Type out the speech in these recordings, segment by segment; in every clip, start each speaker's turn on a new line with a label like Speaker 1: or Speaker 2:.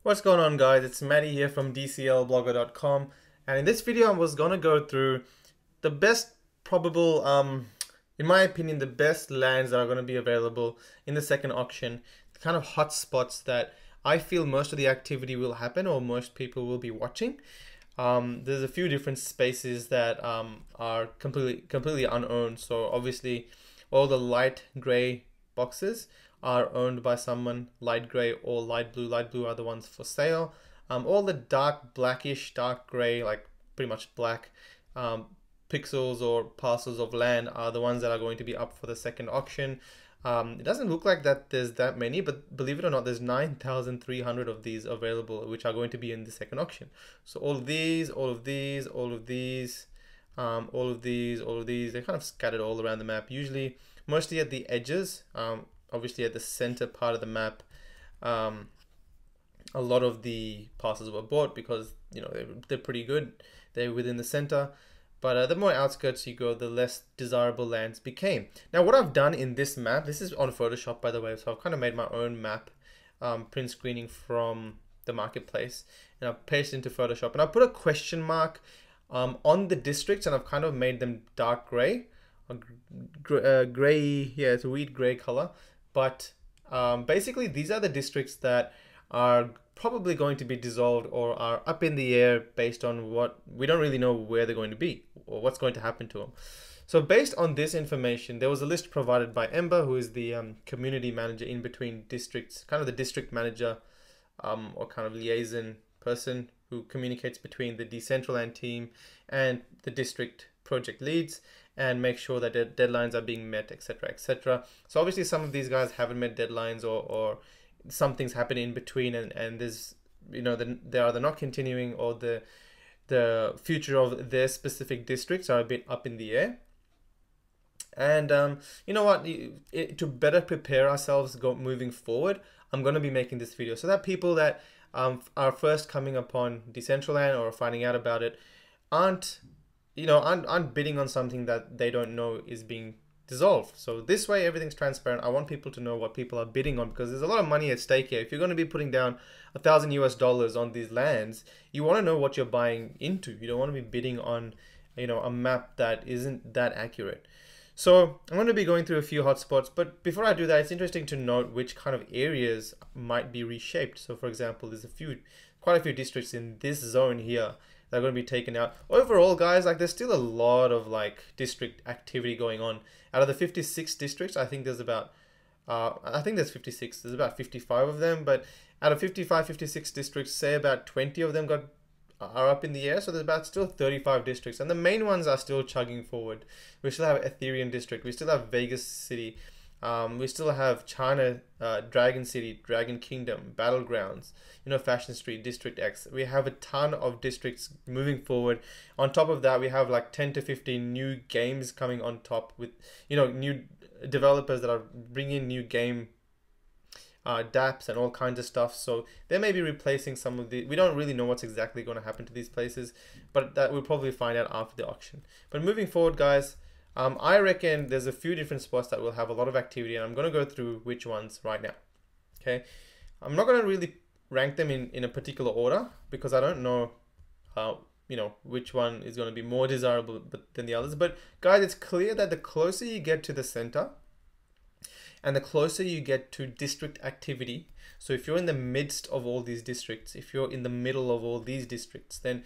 Speaker 1: What's going on, guys? It's Matty here from DCLblogger.com, and in this video I was gonna go through the best probable, in my opinion, the best lands that are gonna be available in the second auction, the kind of hot spots that I feel most of the activity will happen or most people will be watching. There's a few different spaces that are completely unowned. So obviously, all the light gray boxes are owned by someone. Light gray or light blue. Light blue are the ones for sale. All the dark blackish, dark gray, like pretty much black pixels or parcels of land are the ones that are going to be up for the second auction. It doesn't look like that there's that many, but believe it or not, there's 9,300 of these available, which are going to be in the second auction. So all of these, all of these, all of these, all of these, all of these, they're kind of scattered all around the map, usually mostly at the edges. Obviously at the center part of the map, a lot of the parcels were bought because, you know, they're pretty good. They're within the center. But the more outskirts you go, the less desirable lands became. Now, what I've done in this map, this is on Photoshop, by the way, so I've kind of made my own map, print screening from the marketplace, and I've pasted into Photoshop, and I put a question mark on the districts, and I've kind of made them dark gray, gray, yeah, it's a weed gray color. But basically, these are the districts that are probably going to be dissolved or are up in the air based on what we don't really know where they're going to be or what's going to happen to them. So based on this information, there was a list provided by Ember, who is the community manager in between districts, kind of the district manager or kind of liaison person who communicates between the Decentraland team and the district project leads and make sure that deadlines are being met, etc., etc. So obviously some of these guys haven't met deadlines or something's happened in between, and there's, you know, they're either not continuing or the future of their specific districts are a bit up in the air. And you know what, to better prepare ourselves moving forward, I'm going to be making this video so that people that are first coming upon Decentraland or finding out about it aren't bidding on something that they don't know is being dissolved. So this way everything's transparent. I want people to know what people are bidding on, because there's a lot of money at stake here. If you're going to be putting down $1,000 on these lands, you want to know what you're buying into. You don't want to be bidding on, you know, a map that isn't that accurate. So I'm going to be going through a few hotspots, but before I do that, it's interesting to note which kind of areas might be reshaped. So for example, there's quite a few districts in this zone here that are going to be taken out. Overall, guys, like there's still a lot of like district activity going on. Out of the 56 districts, I think there's about, there's 56. There's about 55 of them, but out of 55, 56 districts, say about 20 of them are up in the air. So there's about still 35 districts, and the main ones are still chugging forward. We still have Ethereum district. We still have Vegas City. We still have China, Dragon City, Dragon Kingdom, Battlegrounds, you know, Fashion Street, District X. We have a ton of districts moving forward. On top of that, we have like 10 to 15 new games coming on top with, you know, new developers that are bringing new game dApps and all kinds of stuff. So they may be replacing some of the, we don't really know what's exactly going to happen to these places, but that we'll probably find out after the auction. But moving forward, guys, I reckon there's a few different spots that will have a lot of activity, and I'm going to go through which ones right now. Okay, I'm not going to really rank them in a particular order because I don't know you know, which one is going to be more desirable than the others. But guys, it's clear that the closer you get to the center and the closer you get to district activity, so if you're in the midst of all these districts, if you're in the middle of all these districts, then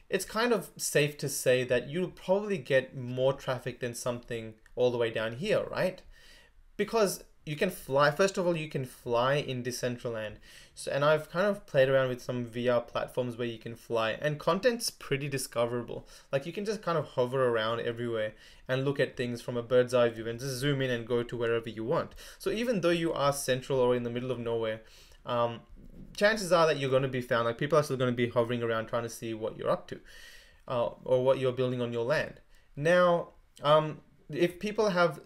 Speaker 1: it's kind of safe to say that you'll probably get more traffic than something all the way down here, right? Because you can fly. First of all, you can fly in Decentraland. So, and I've kind of played around with some VR platforms where you can fly, and content's pretty discoverable. Like you can just kind of hover around everywhere and look at things from a bird's eye view and just zoom in and go to wherever you want. So even though you are central or in the middle of nowhere, chances are that you're going to be found. Like people are still going to be hovering around trying to see what you're up to or what you're building on your land. Now, if people have,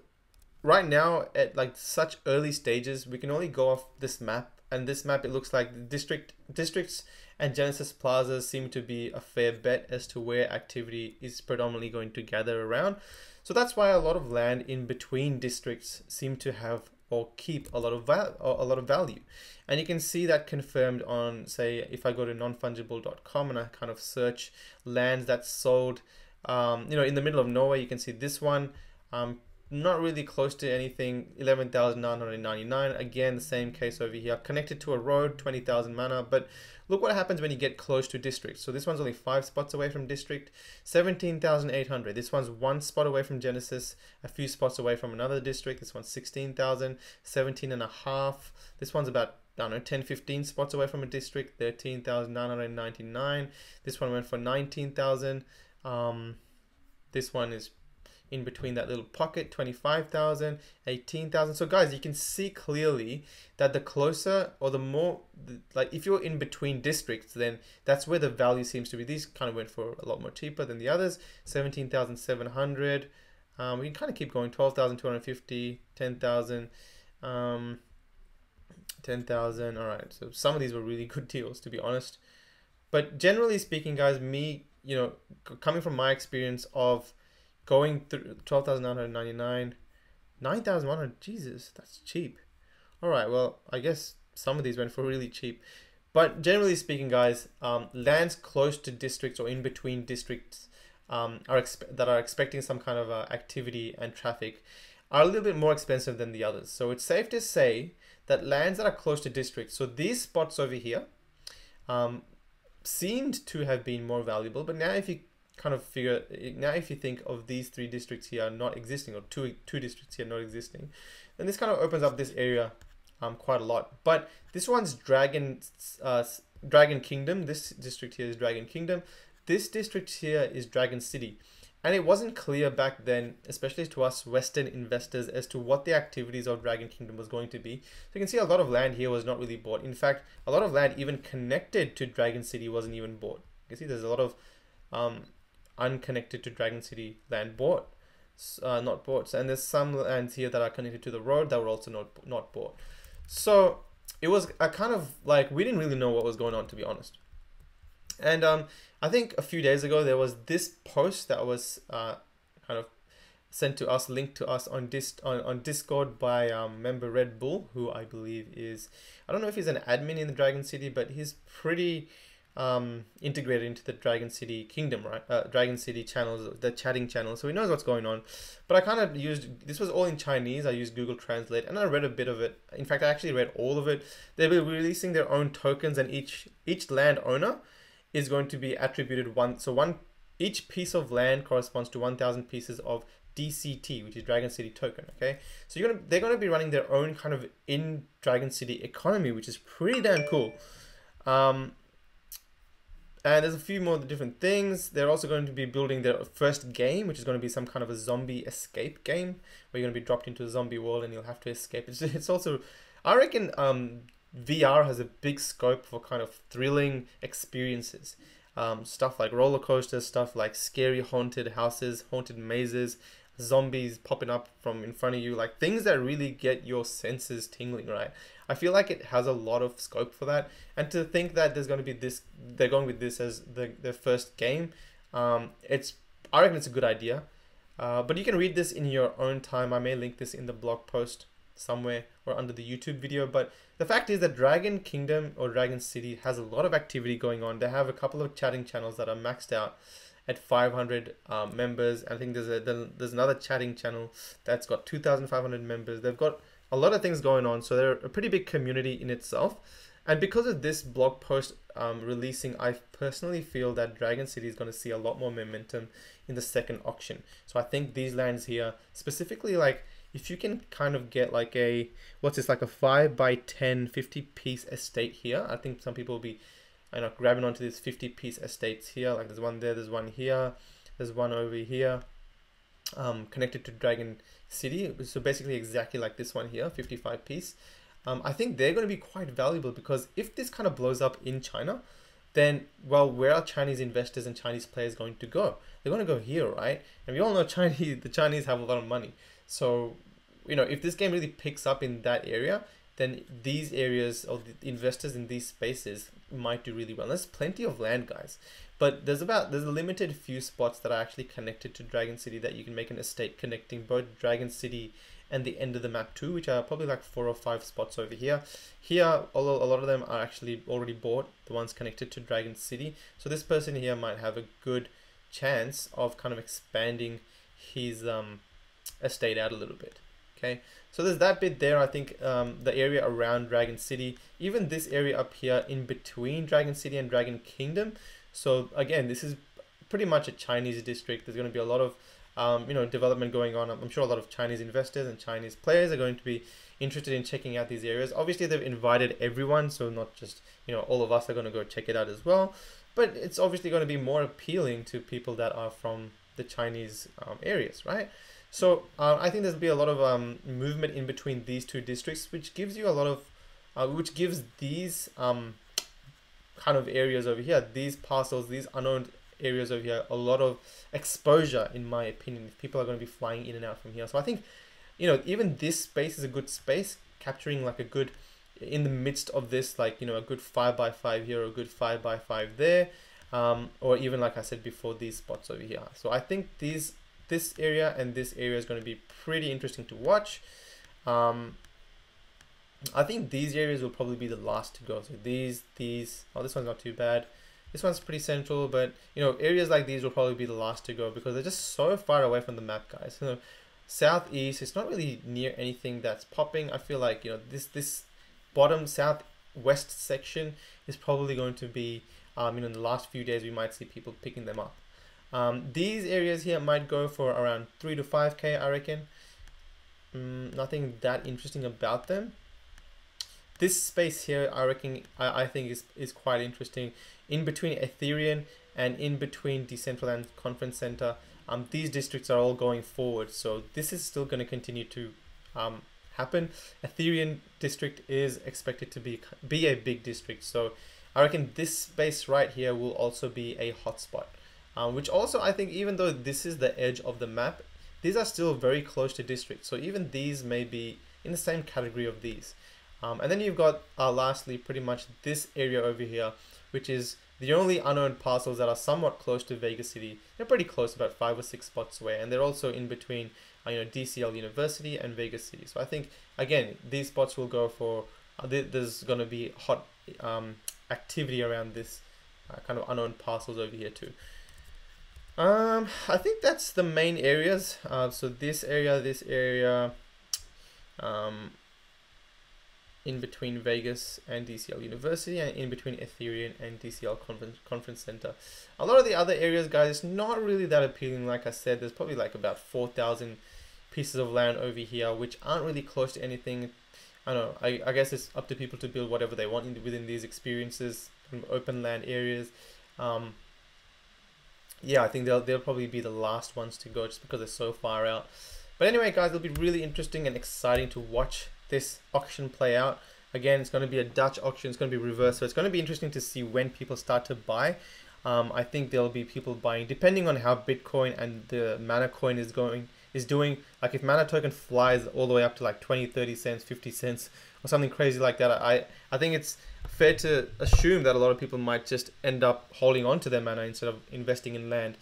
Speaker 1: right now at like such early stages, we can only go off this map, and this map, it looks like districts and Genesis plazas seem to be a fair bet as to where activity is predominantly going to gather around. So that's why a lot of land in between districts seem to have or keep a lot of value. And you can see that confirmed on, say, if I go to nonfungible.com and I kind of search lands that's sold, you know, in the middle of nowhere. You can see this one, not really close to anything, 11,999. Again, the same case over here, connected to a road, 20,000 mana. But look what happens when you get close to district. So this one's only 5 spots away from district, 17,800. This one's 1 spot away from Genesis, a few spots away from another district. This one's 16,000, 17.5. This one's about, I don't know, 10, 15 spots away from a district, 13,999. This one went for 19,000. This one is in between that little pocket, 25,000, 18,000. So guys, you can see clearly that the closer or the more, like if you're in between districts, then that's where the value seems to be. These kind of went for a lot more cheaper than the others. 17,700. We can kind of keep going. 12,250, 10,000, 10,000. All right. So some of these were really good deals, to be honest. But generally speaking, guys, me, you know, coming from my experience of going through 12,999, 9,100, Jesus, that's cheap. All right, well, I guess some of these went for really cheap. But generally speaking, guys, lands close to districts or in between districts that are expecting some kind of activity and traffic are a little bit more expensive than the others. So it's safe to say that lands that are close to districts, so these spots over here, seemed to have been more valuable. But now if you kind of figure, now if you think of these 3 districts here not existing, or two districts here not existing, then this kind of opens up this area quite a lot. But this one's Dragon Kingdom. This district here is Dragon Kingdom. This district here is Dragon City. And it wasn't clear back then, especially to us Western investors, as to what the activities of Dragon Kingdom was going to be. So you can see a lot of land here was not really bought. In fact, a lot of land even connected to Dragon City wasn't even bought. You can see there's a lot of unconnected to Dragon City land bought, not bought. And there's some lands here that are connected to the road that were also not bought. So it was a kind of like, we didn't really know what was going on, to be honest. And I think a few days ago there was this post that was kind of sent to us, linked to us on Discord by member Red Bull, who I believe is, I don't know if he's an admin in the Dragon City, but he's pretty integrated into the Dragon City kingdom, right? Dragon City channels, the chatting channel, so he knows what's going on. But I kind of used, this was all in Chinese, I used Google Translate, and I read a bit of it. In fact, I actually read all of it. They'll be releasing their own tokens, and each landowner is going to be attributed each piece of land corresponds to 1,000 pieces of DCT, which is Dragon City token. Okay, so they're going to be running their own kind of in Dragon City economy, which is pretty damn cool. And there's a few more different things. They're also going to be building their first game, which is going to be some kind of a zombie escape game where you're going to be dropped into a zombie world and you'll have to escape. It's also, I reckon, VR has a big scope for kind of thrilling experiences. Stuff like roller coasters, stuff like scary haunted houses, haunted mazes, zombies popping up from in front of you, like things that really get your senses tingling, right? I feel like it has a lot of scope for that. And to think that there's going to be this, they're going with this as their first game, I reckon it's a good idea. But you can read this in your own time. I may link this in the blog post somewhere or under the YouTube video. But the fact is that Dragon Kingdom or Dragon City has a lot of activity going on. They have a couple of chatting channels that are maxed out at 500 members. I think there's another chatting channel that's got 2,500 members. They've got a lot of things going on, so they're a pretty big community in itself. And because of this blog post releasing, I personally feel that Dragon City is going to see a lot more momentum in the second auction. So I think these lands here, specifically, like if you can kind of get like a, what's this, like a 5 by 10 50 piece estate here, I think some people will be grabbing onto these 50 piece estates here. Like there's one there, there's one here, there's one over here, connected to Dragon City. So basically exactly like this one here, 55 piece. I think they're going to be quite valuable, because if this kind of blows up in China, then, well, where are Chinese investors and Chinese players going to go? They're going to go here, right? And we all know the Chinese have a lot of money. So, if this game really picks up in that area, then these areas of the investors in these spaces might do really well. There's plenty of land, guys. But there's a limited few spots that are actually connected to Dragon City that you can make an estate connecting both Dragon City and the end of the map too, which are probably like 4 or 5 spots over here. Here, although a lot of them are actually already bought, the ones connected to Dragon City. So this person here might have a good chance of kind of expanding his estate out a little bit. Okay, so there's that bit there. I think the area around Dragon City, even this area up here in between Dragon City and Dragon Kingdom. So again, this is pretty much a Chinese district. There's going to be a lot of development going on. I'm sure a lot of Chinese investors and Chinese players are going to be interested in checking out these areas. Obviously, they've invited everyone, so not just all of us are going to go check it out as well. But it's obviously going to be more appealing to people that are from the Chinese areas, right? So I think there'll be a lot of movement in between these two districts, which gives you a lot of, which gives these kind of areas over here, these parcels, these unowned areas over here, a lot of exposure, in my opinion, if people are going to be flying in and out from here. So I think, even this space is a good space, capturing like a good, in the midst of this, like, a good 5x5 here, or a good 5x5 there, or even, like I said before, these spots over here. So I think this area and this area is going to be pretty interesting to watch. I think these areas will probably be the last to go. So these, oh, this one's not too bad. This one's pretty central, but areas like these will probably be the last to go because they're just so far away from the map, guys. Southeast, it's not really near anything that's popping. I feel like this bottom southwest section is probably going to be in the last few days we might see people picking them up. These areas here might go for around 3 to 5k, I reckon. Nothing that interesting about them. This space here, I reckon, I think is quite interesting. In between Ethereum and in between Decentraland Conference Center, these districts are all going forward. So this is still going to continue to happen. Ethereum district is expected to be a big district. So I reckon this space right here will also be a hotspot. Which also, I think, even though this is the edge of the map, these are still very close to districts. So even these may be in the same category of these. And then you've got, lastly, pretty much this area over here, which is the only unowned parcels that are somewhat close to Vegas City. They're pretty close, about 5 or 6 spots away. And they're also in between, DCL University and Vegas City. So I think, again, these spots will go for, there's going to be hot activity around this kind of unowned parcels over here too. I think that's the main areas. So this area, in between Vegas and DCL University, and in between Ethereum and DCL Conference Center. A lot of the other areas, guys, it's not really that appealing. Like I said, there's probably like about 4,000 pieces of land over here, which aren't really close to anything. I don't know. I guess it's up to people to build whatever they want within these experiences, open land areas. Yeah, I think they'll probably be the last ones to go just because they're so far out. But anyway, guys, it'll be really interesting and exciting to watch this auction play out. Again, it's going to be a Dutch auction. It's going to be reverse. So it's going to be interesting to see when people start to buy. I think there'll be people buying depending on how Bitcoin and the Mana coin is doing. Like if Mana token flies all the way up to like 20, 30 cents, 50 cents or something crazy like that, I think it's fair to assume that a lot of people might just end up holding on to their Mana instead of investing in land.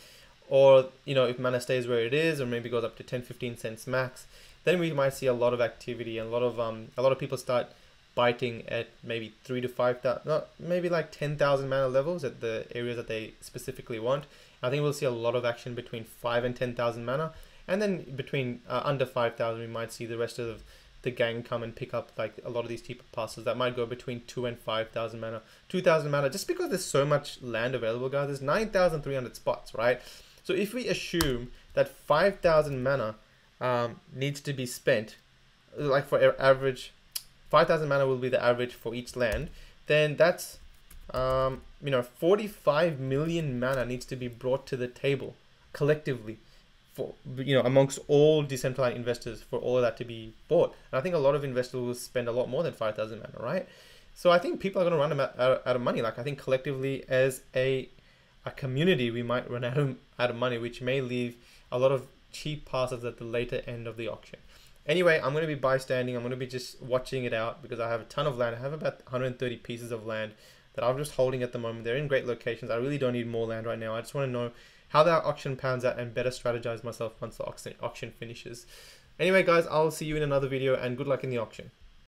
Speaker 1: Or, if Mana stays where it is, or maybe goes up to 10, 15 cents max, then we might see a lot of activity and a lot of people start biting at maybe 3 to 5,000, maybe like 10,000 Mana levels at the areas that they specifically want. I think we'll see a lot of action between 5 and 10,000 Mana, and then between under 5,000, we might see the rest of the gang come and pick up like a lot of these cheaper parcels that might go between 2 and 5,000 Mana, 2,000 Mana, just because there's so much land available, guys. There's 9,300 spots, right? So if we assume that 5,000 Mana needs to be spent, like for average, 5,000 Mana will be the average for each land, then that's 45 million Mana needs to be brought to the table collectively for amongst all Decentraland investors for all of that to be bought. And I think a lot of investors will spend a lot more than 5,000 Mana, right? So I think people are going to run out of money. Like I think collectively as a community, we might run out of money, which may leave a lot of cheap parcels at the later end of the auction. Anyway, I'm going to be bystanding. I'm going to be just watching it out because I have a ton of land. I have about 130 pieces of land that I'm just holding at the moment. They're in great locations. I really don't need more land right now. I just want to know how that auction pans out and better strategize myself once the auction finishes. Anyway, guys, I'll see you in another video, and good luck in the auction.